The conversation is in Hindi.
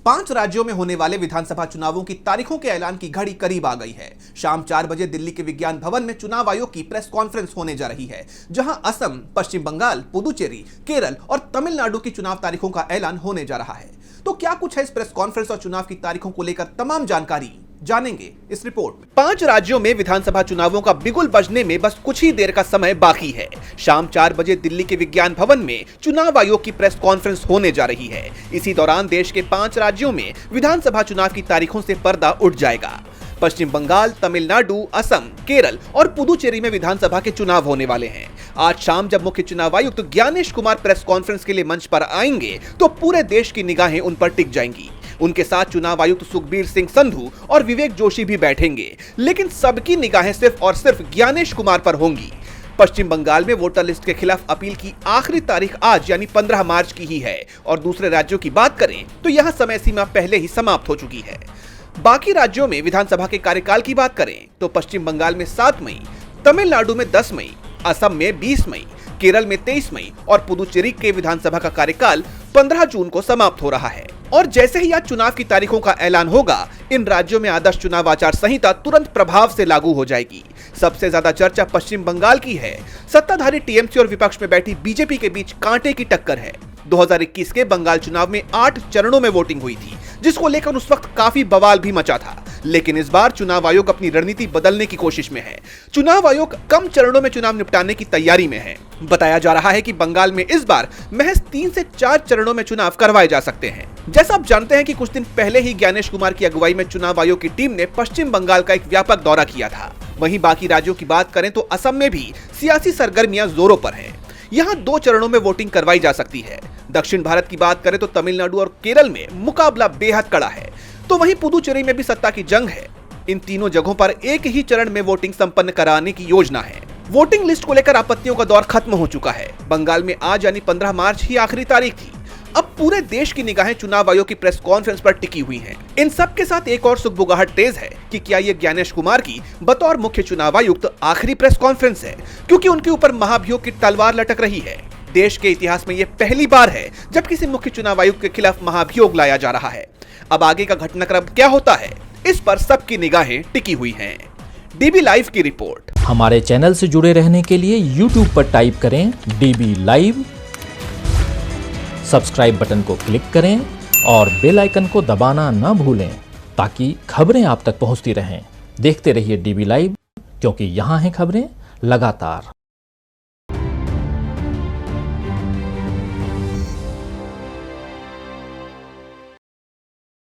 5 राज्यों में होने वाले विधानसभा चुनावों की तारीखों के ऐलान की घड़ी करीब आ गई है। शाम 4 बजे दिल्ली के विज्ञान भवन में चुनाव आयोग की प्रेस कॉन्फ्रेंस होने जा रही है, जहां असम, पश्चिम बंगाल, पुदुचेरी, केरल और तमिलनाडु की चुनाव तारीखों का ऐलान होने जा रहा है। तो क्या कुछ है इस प्रेस कॉन्फ्रेंस और चुनाव की तारीखों को लेकर तमाम जानकारी जानेंगे इस रिपोर्ट में। 5 राज्यों में विधानसभा चुनावों का बिगुल बजने में बस कुछ ही देर का समय बाकी है। शाम 4 बजे दिल्ली के विज्ञान भवन में चुनाव आयोग की प्रेस कॉन्फ्रेंस होने जा रही है। इसी दौरान देश के 5 राज्यों में विधानसभा चुनाव की तारीखों से पर्दा उठ जाएगा। पश्चिम बंगाल, तमिलनाडु, असम, केरल और पुदुचेरी में विधानसभा के चुनाव होने वाले हैं। आज शाम जब मुख्य चुनाव आयुक्त ज्ञानेश कुमार प्रेस कॉन्फ्रेंस के लिए मंच पर आएंगे तो पूरे देश की निगाहें उन पर टिक जाएंगी। उनके साथ चुनाव आयुक्त सुखबीर सिंह संधू और विवेक जोशी भी बैठेंगे, लेकिन सबकी निगाहें सिर्फ और सिर्फ ज्ञानेश कुमार पर होंगी। पश्चिम बंगाल में वोटर लिस्ट के खिलाफ अपील की आखिरी तारीख आज यानी 15 मार्च की ही है और दूसरे राज्यों की बात करें तो यहां समय सीमा पहले ही समाप्त हो चुकी है। बाकी राज्यों में विधानसभा के कार्यकाल की बात करें तो पश्चिम बंगाल में 7 मई, तमिलनाडु में 10 मई, असम में 20 मई, केरल में 23 मई और पुदुचेरी के विधानसभा का कार्यकाल 15 जून को समाप्त हो रहा है। और जैसे ही आज चुनाव की तारीखों का ऐलान होगा, इन राज्यों में आदर्श चुनाव आचार संहिता तुरंत प्रभाव से लागू हो जाएगी। सबसे ज्यादा चर्चा पश्चिम बंगाल की है। सत्ताधारी टीएमसी और विपक्ष में बैठी बीजेपी के बीच कांटे की टक्कर है। 2021 के बंगाल चुनाव में 8 चरणों में वोटिंग हुई थी, जिसको लेकर उस वक्त काफी बवाल भी मचा था। लेकिन इस बार चुनाव आयोग अपनी रणनीति बदलने की कोशिश में है। चुनाव आयोग कम चरणों में चुनाव निपटाने की तैयारी में है। बताया जा रहा है कि बंगाल में इस बार महज 3 से 4 चरणों में चुनाव करवाए जा सकते हैं। जैसा आप जानते हैं कि कुछ दिन पहले ही ज्ञानेश कुमार की अगुवाई में चुनाव आयोग की टीम ने पश्चिम बंगाल का एक व्यापक दौरा किया था। वहीं बाकी राज्यों की बात करें तो असम में भी सियासी सरगर्मियां जोरों पर है। यहाँ 2 चरणों में वोटिंग करवाई जा सकती है। दक्षिण भारत की बात करें तो तमिलनाडु और केरल में मुकाबला बेहद कड़ा है, तो वहीं पुदुचेरी में भी सत्ता की जंग है। इन तीनों जगहों पर एक ही चरण में वोटिंग संपन्न कराने की योजना है। वोटिंग लिस्ट को लेकर आपत्तियों का दौर खत्म हो चुका है। बंगाल में आज यानी 15 मार्च ही आखिरी तारीख थी। अब पूरे देश की निगाहें चुनाव आयोग की प्रेस कॉन्फ्रेंस पर टिकी हुई हैं। इन सब के साथ एक और सुगबुगाहट तेज है कि क्या ये ज्ञानेश कुमार की बतौर मुख्य चुनाव आयुक्त आखिरी प्रेस कॉन्फ्रेंस है, क्योंकि उनके ऊपर महाभियोग की तलवार लटक रही है। देश के इतिहास में यह पहली बार है जब किसी मुख्य चुनाव आयुक्त के खिलाफ महाभियोग लाया जा रहा है। अब आगे का घटनाक्रम क्या होता है, इस पर सबकी निगाहें टिकी हुई हैं। डीबी लाइव की रिपोर्ट। हमारे चैनल से जुड़े रहने के लिए YouTube पर टाइप करें DB लाइव, सब्सक्राइब बटन को क्लिक करें और बेल आइकन को दबाना ना भूलें ताकि खबरें आप तक पहुंचती रहें। देखते रहिए DB लाइव, क्योंकि यहाँ हैं खबरें लगातार।